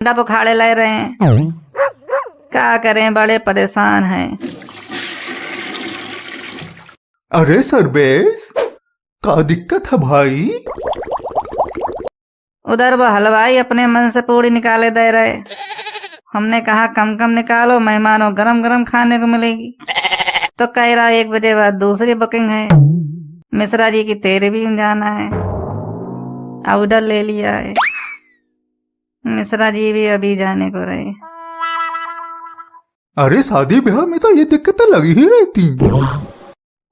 Dub उखाड़े ले रहे हैं। क्या करें, बड़े परेशान हैं। अरे सरबेज, क्या दिक्कत है भाई? उधर वो हलवाई अपने मन से पूड़ी निकाले दे रहे। हमने कहा कम कम निकालो, मेहमानों गरम गरम खाने को मिलेगी। तो कह रहा 1 बजे बाद दूसरी बुकिंग है। मिश्रा जी की तेरे भी जाना है, ऑर्डर ले लिया है। मिश्रा जी भी अभी जाने को रहे। अरे शादी ब्याह में तो ये दिक्कतें लगी ही रहती।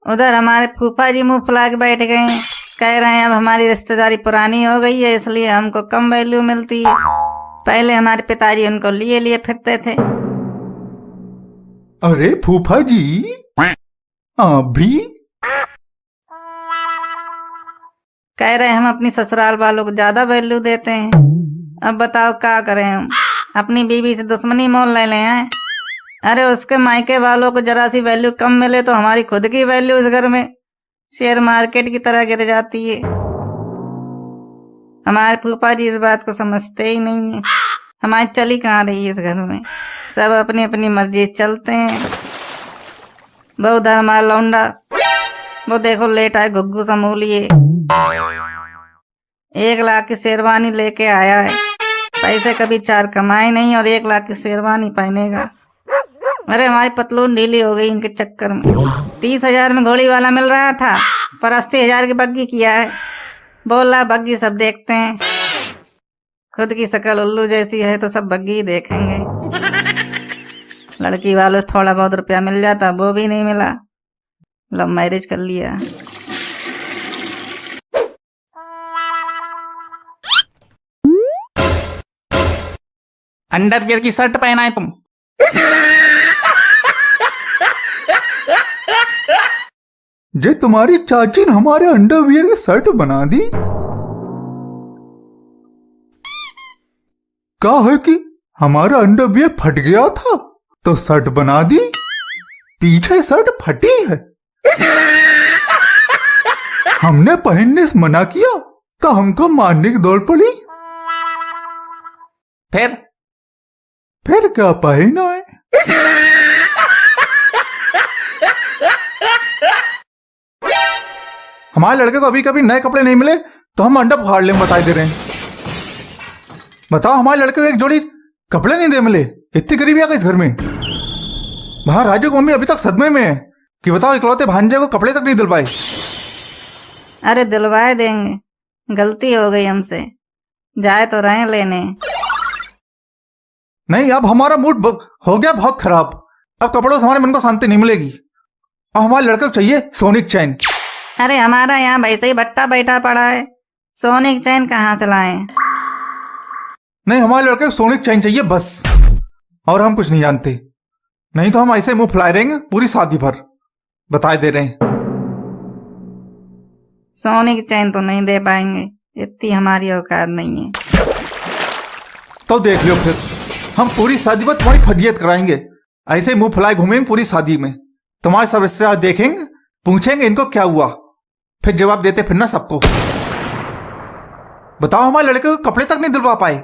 उधर हमारे फूफा जी मुंह फुला के बैठ गए हैं। कह रहे हैं अब हमारी रिश्तेदारी पुरानी हो गई है, इसलिए हमको कम वैल्यू मिलती है। पहले हमारे पिताजी उनको लिए लिए फिरते थे। अरे फूफा जी, आप भी? कह रहे हम अपनी ससुराल वालों को ज्यादा वैल्यू देते हैं। अब बताओ क्या करें हम? अपनी बीवी से दुश्मनी मोल ले लें? अरे उसके मायके वालों को जरा सी वैल्यू कम मिले तो हमारी खुद की वैल्यू इस घर में शेयर मार्केट की तरह गिर जाती है। हमारे फूफा जी इस बात को समझते ही नहीं है। हमारी चली कहाँ रही है इस घर में? सब अपनी अपनी मर्जी चलते हैं। वो उधर हमारा लौंडा, वो देखो लेट आए घुग्गू समूलिए। 1 लाख की शेरवानी लेके आया है। पैसे कभी 4 कमाए नहीं और 1 लाख की शेरवानी पहनेगा। अरे हमारी पतलून ढीली हो गई इनके चक्कर में। 30,000 में घोड़ी वाला मिल रहा था, पर 80,000 की बग्गी किया है। बोला बग्गी सब देखते हैं, खुद की शकल उल्लू जैसी है तो सब बग्गी ही देखेंगे। लड़की वालों थोड़ा बहुत रुपया मिल जाता, वो भी नहीं मिला। लव मैरिज कर लिया। अंडरवियर की शर्ट पहना है तुम? जे तुम्हारी चाची ने हमारे अंडरवियर की शर्ट बना दी। क्या है कि हमारा अंडरवियर फट गया था तो शर्ट बना दी, पीछे शर्ट फटी है। हमने पहनने से मना किया तो हमको मारने की दौड़ पड़ी। फिर क्या पहना है? हमारे लड़के को अभी कभी नए कपड़े नहीं मिले तो हम अंडा फाड़ लें, बताई दे रहे हैं। बताओ, हमारे लड़के को एक जोड़ी कपड़े नहीं दे मिले। इतनी गरीबी आ गई इस घर में। वहां राजू की मम्मी अभी तक सदमे में है कि बताओ इकलौते भांजे को कपड़े तक नहीं दिल पाए। अरे दिलवाए देंगे, गलती हो गई हमसे। जाए तो रहे लेने। नहीं, अब हमारा मूड हो गया बहुत खराब। अब कपड़ों से हमारे मन को शांति नहीं मिलेगी। अब हमारे लड़के को चाहिए सोने की चैन। अरे हमारा यहाँ वैसे ही भट्टा बैठा पड़ा है, सोने की चैन कहाँ से लाएं? नहीं, हमारे लड़के को सोने की चैन चाहिए बस, और हम कुछ नहीं जानते। नहीं तो हम ऐसे मुंह फुलाए रहेंगे पूरी शादी भर, बताए दे रहे हैं। सोने की चैन तो नहीं दे पाएंगे, इतनी हमारी औकात नहीं है। तो देख लो, फिर हम पूरी शादी में तुम्हारी फजीयत कराएंगे। ऐसे मुंह फुलाए घूमेंगे पूरी शादी में। तुम्हारे सब रिश्तेदार देखेंगे, पूछेंगे इनको क्या हुआ, फिर जवाब देते फिर ना सबको। बताओ, हमारे लड़के को कपड़े तक नहीं दिलवा पाए।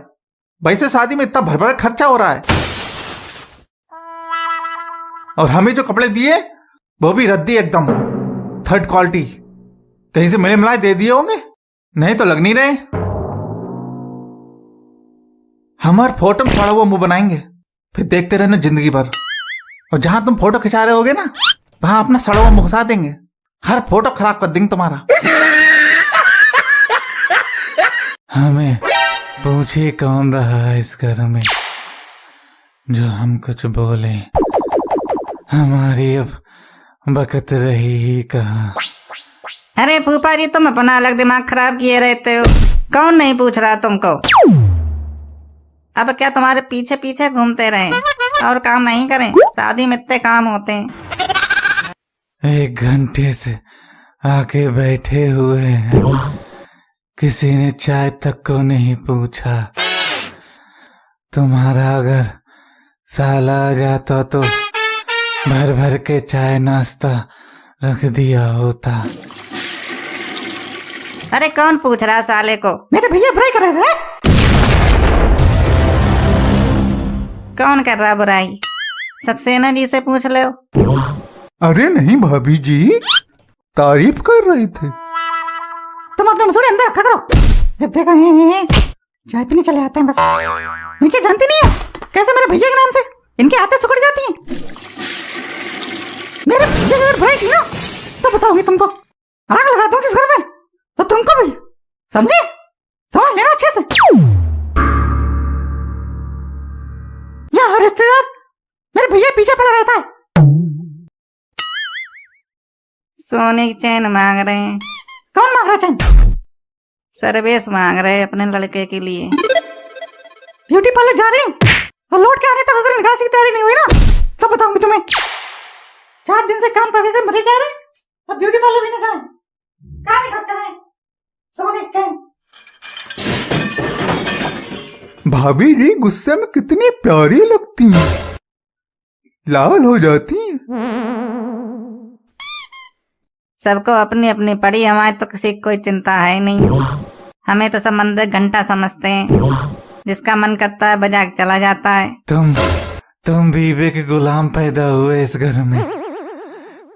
वैसे शादी में इतना भर भर खर्चा हो रहा है, और हमें जो कपड़े दिए वो भी रद्दी, एकदम 3rd क्वालिटी। कहीं से मिले मिलाए दे दिए होंगे, नहीं तो लग नहीं रहे। हमारे फोटो में छाड़ा हुआ मुंह बनाएंगे, फिर देखते रहना जिंदगी भर। और जहां तुम फोटो खिंचा रहे होगे ना, वहां अपना सड़ा हुआ मुंह घुसा देंगे। हर फोटो खराब कर देंगे तुम्हारा। हमें पूछे कौन रहा है इस घर में जो हम कुछ बोले? हमारी अब बकत रही ही कहाँ। अरे फूफा जी, तुम अपना अलग दिमाग खराब किए रहते हो। कौन नहीं पूछ रहा तुमको? अब क्या तुम्हारे पीछे पीछे घूमते रहें और काम नहीं करें? शादी में इतने काम होते हैं। 1 घंटे से आके बैठे हुए हैं, किसी ने चाय तक को नहीं पूछा। तुम्हारा अगर साला आ जाता तो भर भर के चाय नाश्ता रख दिया होता। अरे कौन पूछ रहा साले को? मेरे भैया ब्रेक कर रहे थे। कौन कर रहा बुराई? सक्सेना जी से पूछ लो। अरे नहीं भाभी जी, तारीफ कर रहे थे। तुम अपने मसूड़े अंदर रखा करो। जब देखो चाय पीने चले आते हैं बस। मैं क्या जानती नहीं है कैसे मेरे भैया के नाम से इनके आते सुकड़ जाती हैं। मेरे भैया अगर भाई की ना तो बताऊंगी तुमको, आग लगा दूंगी इस घर में, तो तुमको भी। समझे? समझ लेना अच्छे से। यहाँ रिश्तेदार मेरे भैया पीछे पड़ा रहता है। सोने की चैन मांग रहे हैं। कौन मांग रहा है चैन? सर्वेश मांग रहे हैं अपने लड़के के लिए। ब्यूटी पार्लर जा रही हूँ और लौट के आने तक अगर निकासी की तैयारी नहीं हुई ना तो बताऊंगी तुम्हें। 4 दिन से काम करके मरे जा रहे हैं, अब ब्यूटी पार्लर भी नहीं गए। काम ही करते रहे। सोने की चैन। भाभी जी गुस्से में कितनी प्यारी लगती हैं, लाल हो जाती हैं। सबको अपनी अपनी पड़ी, हमारे तो किसी की कोई चिंता है नहीं। हमें तो संबंध घंटा समझते हैं, जिसका मन करता है बजा के चला जाता है। तुम बीबी के गुलाम पैदा हुए इस घर में।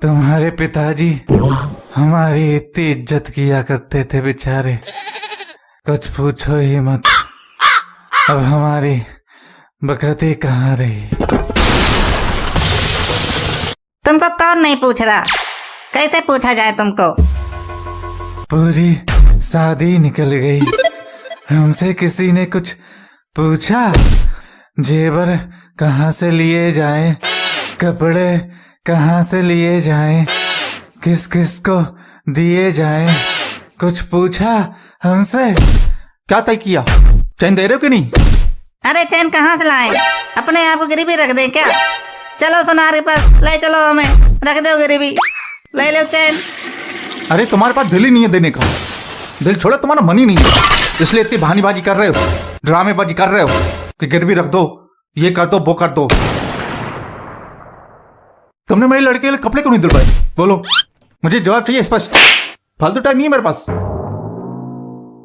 तुम्हारे पिताजी हमारी इतनी इज्जत किया करते थे बेचारे, कुछ पूछो ही मत। अब हमारी बकती कहाँ रही? तुमको कौन नहीं पूछ रहा? कैसे पूछा जाए तुमको? पूरी शादी निकल गई, हमसे किसी ने कुछ पूछा? जेवर कहाँ से लिए जाएं, कपड़े कहाँ से लिए जाएं, किस किस को दिए जाएं, कुछ पूछा हमसे? क्या तय किया? चैन दे रहे हो कि नहीं? अरे चैन कहाँ से लाए? अपने आप को गिरवी रख दे क्या? चलो सुनार के पास ले चलो, हमें रख दो गिरवी, ले लो चैन। अरे तुम्हारे पास दिल ही नहीं है देने का। दिल छोड़ो, तुम्हारा मन ही नहीं है, इसलिए इतनी बहानेबाजी कर रहे हो, ड्रामेबाजी कर रहे हो कि गिरवी रख दो, ये कर दो, वो कर दो। तुमने मेरे लड़के के लिए कपड़े क्यों नहीं दिलवाए? बोलो, मुझे जवाब चाहिए स्पष्ट। फालतू टाइम नहीं है मेरे पास।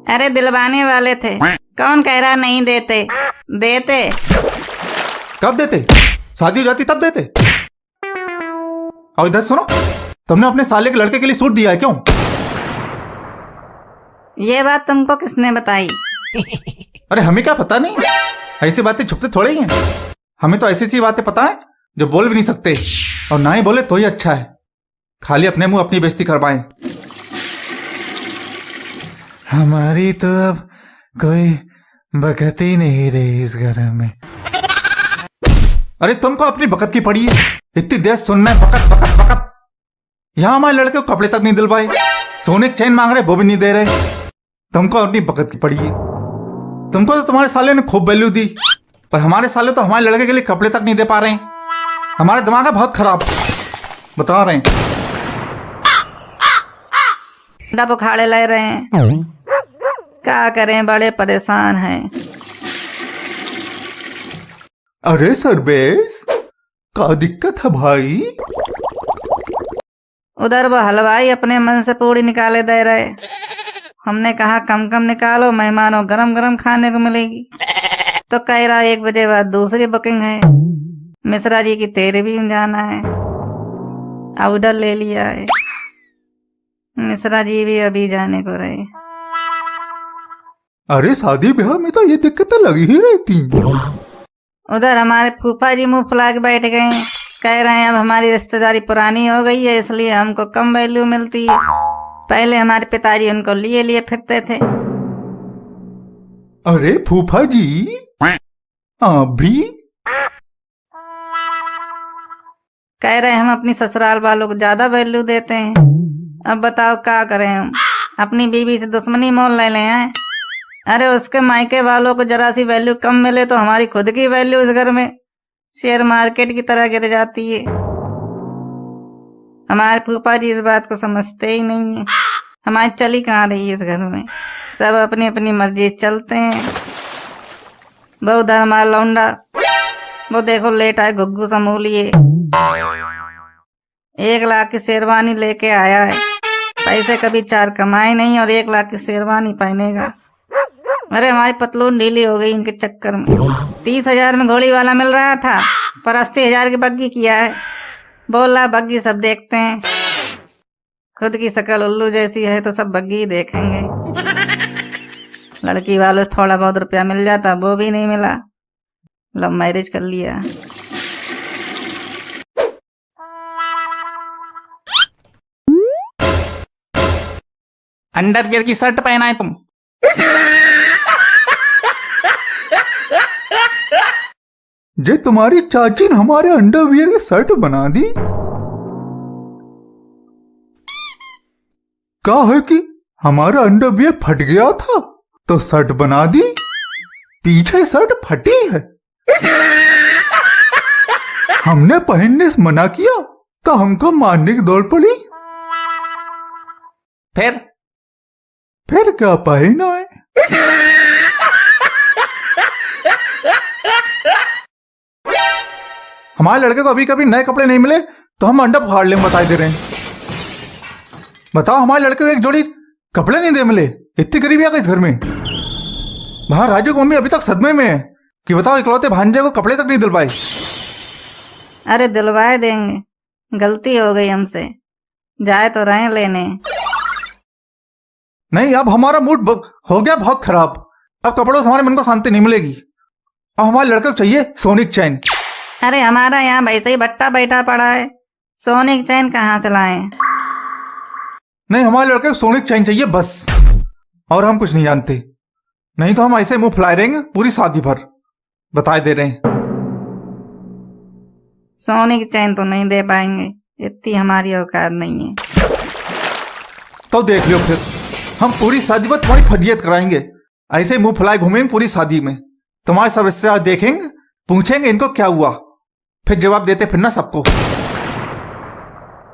अरे दिलवाने वाले थे, कौन कह रहा नहीं देते? देते। कब देते? शादी हो जाती तब देते। और इधर सुनो, तुमने अपने साले के लड़के के लिए सूट दिया है क्यों? ये बात तुमको किसने बताई? अरे हमें क्या पता नहीं, ऐसी बातें छुपते थोड़े ही हैं। हमें तो ऐसी सी बातें पता है जो बोल भी नहीं सकते, और ना ही बोले तो ही अच्छा है, खाली अपने मुंह अपनी बेइज्जती करवाएं। हमारी तो अब कोई बकती नहीं रही इस घर में। अरे तुमको अपनी बकत की पड़ी है, इतनी देर सुनना है बकत बकत बकत। यहाँ हमारे लड़के को कपड़े तक नहीं दिलवाए, सोने की चैन मांग रहे वो भी नहीं दे रहे। तुमको अपनी बकत की पड़ी है। तुमको तो तुम्हारे साले ने खूब वैल्यू दी, पर हमारे साले तो हमारे लड़के के लिए कपड़े तक नहीं दे पा रहे हैं। हमारा दिमाग है बहुत खराब, बता रहे हैं। डब उखाड़े ले रहे हैं, क्या करें, बड़े परेशान हैं। अरे सर्वेश, क्या दिक्कत है भाई? उधर वो हलवाई अपने मन से पूरी निकाले दे रहे, हमने कहा कम कम निकालो, मेहमानों गरम गरम खाने को मिलेगी। तो कह रहा 1 बजे बाद दूसरी बुकिंग है, मिश्रा जी की तेरे भी जाना है, ऑर्डर ले लिया है। मिश्रा जी भी अभी जाने को रहे। अरे शादी ब्याह में तो ये दिक्कतें लगी ही रहती। उधर हमारे फूफा जी मुंह फुला के बैठ गए हैं, कह रहे हैं अब हमारी रिश्तेदारी पुरानी हो गई है, इसलिए हमको कम वैल्यू मिलती है। पहले हमारे पिताजी उनको लिए लिए फिरते थे। अरे फूफा जी, आप भी? कह रहे हम अपनी ससुराल वालों को ज्यादा वैल्यू देते हैं। अब बताओ क्या करें हम? अपनी बीवी से दुश्मनी मोल ले लें हैं? अरे उसके मायके वालों को जरा सी वैल्यू कम मिले तो हमारी खुद की वैल्यू इस घर में शेयर मार्केट की तरह गिर जाती है। हमारे फूफा जी इस बात को समझते ही नहीं है। हमारी चली कहाँ रही है इस घर में, सब अपनी अपनी मर्जी चलते हैं। वो उधर हमारा लौंडा, वो देखो लेट आए गुग्गू समूलिए, 1 लाख की शेरवानी लेके आया है। पैसे कभी 4 कमाए नहीं और 1 लाख की शेरवानी पहनेगा। अरे हमारी पतलून ढीली हो गई इनके चक्कर में। 30,000 में घोड़ी वाला मिल रहा था, पर 80,000 की बग्गी किया है। बोला बग्गी सब देखते हैं, खुद की शकल उल्लू जैसी है तो सब बग्गी ही देखेंगे। लड़की वालों से थोड़ा बहुत रुपया मिल जाता, वो भी नहीं मिला। लव मैरिज कर लिया। अंडरवियर की शर्ट पहना है तुम। जे तुम्हारी चाची ने हमारे अंडरवियर की शर्ट बना दी। क्या है कि हमारा अंडरवियर फट गया था तो शर्ट बना दी, पीछे शर्ट फटी है। हमने पहनने से मना किया तो हमको मारने की दौड़ पड़ी। फिर क्या पहना है? हमारे लड़के को अभी कभी नए कपड़े नहीं मिले तो हम अंडा फाड़ लें, बताए दे रहे हैं। बताओ हमारे लड़के को एक जोड़ी कपड़े नहीं दे मिले, इतनी गरीबी आ गई इस घर में। वहां राजू की मम्मी अभी तक सदमे में है कि बताओ इकलौते भांजे को कपड़े तक नहीं दिलवाए। अरे दिलवाए देंगे, गलती हो गई हमसे, जाए तो रहे लेने। नहीं, अब हमारा मूड हो गया बहुत खराब। अब कपड़ों से हमारे मन को शांति नहीं मिलेगी। अब हमारे लड़के को चाहिए सोनिक चैन। अरे हमारा यहाँ वैसे ही भट्टा बैठा पड़ा है, सोनिक चैन कहाँ से लाएं? नहीं, हमारे लड़के को सोनिक चैन चाहिए बस, और हम कुछ नहीं जानते। नहीं तो हम ऐसे मुंह फुलाए रहेंगे पूरी शादी भर, बताए दे रहे हैं। सोनिक चैन तो नहीं दे पाएंगे, इतनी हमारी औकात नहीं है। तो देख लियो, फिर हम पूरी शादी में तुम्हारी फजीयत कराएंगे। ऐसे मुंह फुलाए घूमेंगे पूरी शादी में, तुम्हारे सब रिश्तेदार देखेंगे, पूछेंगे इनको क्या हुआ, फिर जवाब देते फिरना सबको।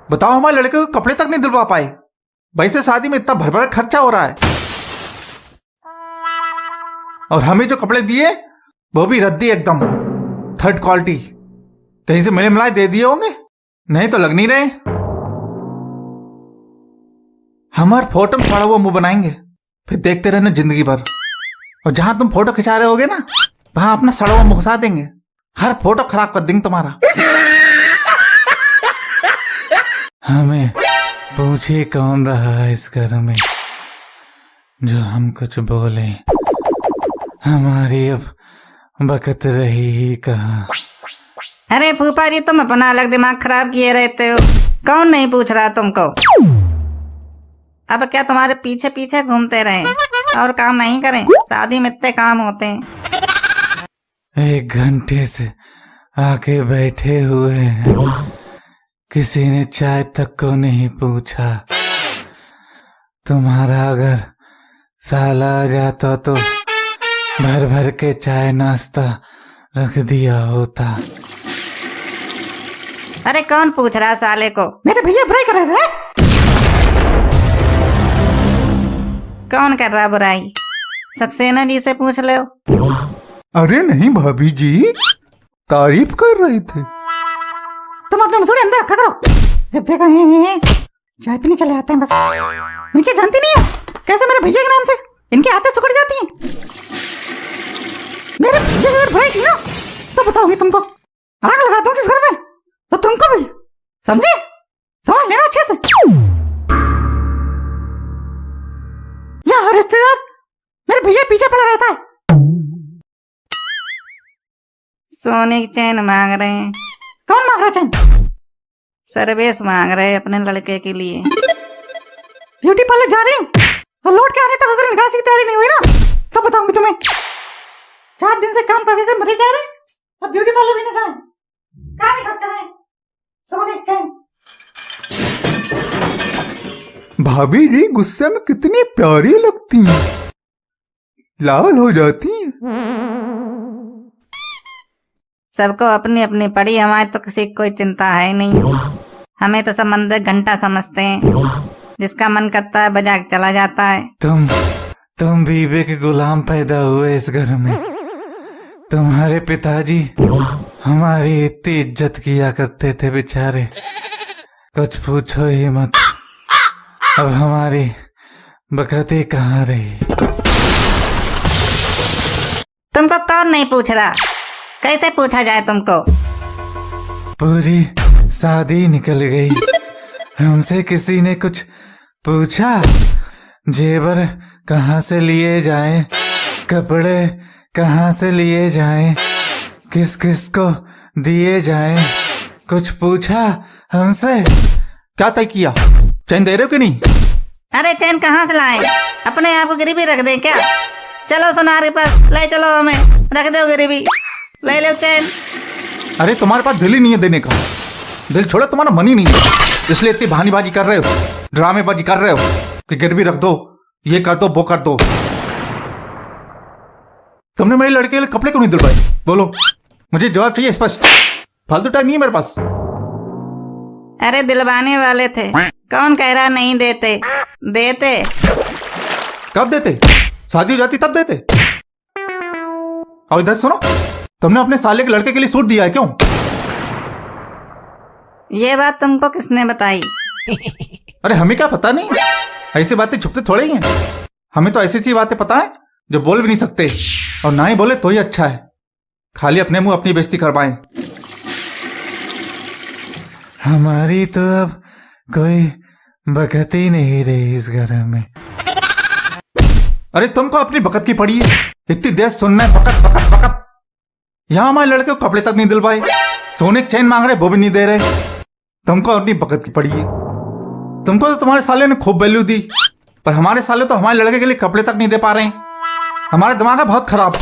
बताओ हमारे लड़के को कपड़े तक नहीं दिलवा पाए, वैसे शादी में इतना भर खर्चा हो रहा है, और हमें जो कपड़े दिए वो भी रद्दी, एकदम थर्ड क्वालिटी। कहीं से मिले मिलाए दे दिए होंगे, नहीं तो लग नहीं रहे। हमारे फोटो में छाड़ा हुआ मुंह बनाएंगे, फिर देखते रहना जिंदगी भर। और जहां तुम फोटो खिंचा रहे होगे ना, वहां अपना सड़ा हुआ मुंह घुसा देंगे, हर फोटो खराब कर देंगे तुम्हारा। हमें पूछे कौन रहा है इस घर में जो हम कुछ बोले। हमारी अब बकत रही ही कहाँ। अरे फूफा जी, तुम अपना अलग दिमाग खराब किए रहते हो, कौन नहीं पूछ रहा तुमको। अब क्या तुम्हारे पीछे पीछे घूमते रहे और काम नहीं करें? शादी में इतने काम होते हैं। 1 घंटे से आके बैठे हुए हैं, किसी ने चाय तक को नहीं पूछा। तुम्हारा अगर साला आ जाता तो भर भर के चाय नाश्ता रख दिया होता। अरे कौन पूछ रहा साले को? मेरे भैया बुराई कर रहे हैं। कौन कर रहा बुराई? सक्सेना जी से पूछ लो। अरे नहीं भाभी जी, तारीफ कर रहे थे। तुम अपने मसूड़े अंदर रखा करो, जब देखो चाय पीने चले आते हैं बस। मैं क्या जानती नहीं है कैसे मेरे भैया के नाम से इनके आते सुकड़ जाती हैं। मेरे भैया अगर बुराई की ना तो बताऊंगी तुमको, आग लगा दूंगी इस घर में, तो तुमको भी, समझे? समझ लेना अच्छे से। यहाँ रिश्तेदार मेरे भैया पीछे पड़ा रहता है। सोने की चैन मांग रहे हैं। कौन मांग रहा है चैन? सर्वेश मांग रहे हैं अपने लड़के के लिए। ब्यूटी पार्लर जा रही हूँ और लौट के आने तक अगर निकासी की तैयारी नहीं हुई ना तो बताऊंगी तुम्हें। 4 दिन से काम करके मरे जा रहे हैं, अब ब्यूटी पार्लर भी नहीं गए, काम ही करते रहे। सोने की चैन। भाभी जी गुस्से में कितनी प्यारी लगती हैं, लाल हो जाती हैं। सबको अपनी अपनी पड़ी, हमारे तो किसी की कोई चिंता है नहीं। हमें तो सब मंदिर घंटा समझते हैं, जिसका मन करता है बजा के चला जाता है। तुम बीबे के गुलाम पैदा हुए इस घर में। तुम्हारे पिताजी हमारी इतनी इज्जत किया करते थे बेचारे, कुछ पूछो ही मत। अब हमारी बकती कहाँ रही। तुमको कौन नहीं पूछ रहा? कैसे पूछा जाए तुमको? पूरी शादी निकल गई, हमसे किसी ने कुछ पूछा? जेवर कहाँ से लिए जाएं, कपड़े कहाँ से लिए जाएं, किस किस को दिए जाएं, कुछ पूछा हमसे? क्या तय किया? चैन दे रहे हो कि नहीं? अरे चैन कहाँ से लाए? अपने आप को गिरवी रख दे क्या? चलो सुनार के पास ले चलो, हमें रख दो गिरवी, ले लो चैन। अरे तुम्हारे पास दिल ही नहीं है देने का। दिल छोड़ो, तुम्हारा मन ही नहीं है, इसलिए इतनी बहानेबाजी कर रहे हो, ड्रामेबाजी कर रहे हो कि गिरवी रख दो, ये कर दो, वो कर दो। तुमने मेरे लड़के के लिए कपड़े क्यों नहीं दिलवाए? बोलो, मुझे जवाब चाहिए स्पष्ट। फालतू टाइम नहीं है मेरे पास। अरे दिलवाने वाले थे, कौन कह रहा नहीं देते? देते। कब देते? शादी हो जाती तब देते। और इधर सुनो, तुमने अपने साले के लड़के के लिए सूट दिया है क्यों? ये बात तुमको किसने बताई? अरे हमें क्या पता नहीं, ऐसी बातें छुपते थोड़े ही हैं। हमें तो ऐसी सी बातें पता है जो बोल भी नहीं सकते, और ना ही बोले तो ही अच्छा है, खाली अपने मुंह अपनी बेइज्जती करवाएं। हमारी तो अब कोई बकत ही नहीं रही इस घर में। अरे तुमको अपनी बकत की पड़ी है, इतनी देर सुनना है बकत बकत बकत। यहाँ हमारे लड़के को कपड़े तक नहीं दिलवाए, सोने की चैन मांग रहे वो भी नहीं दे रहे। तुमको अपनी बकत की पड़ी है। तुमको तो तुम्हारे साले ने खूब वैल्यू दी, पर हमारे साले तो हमारे लड़के के लिए कपड़े तक नहीं दे पा रहे हैं। हमारे दिमाग है बहुत खराब,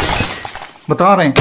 बता रहे हैं।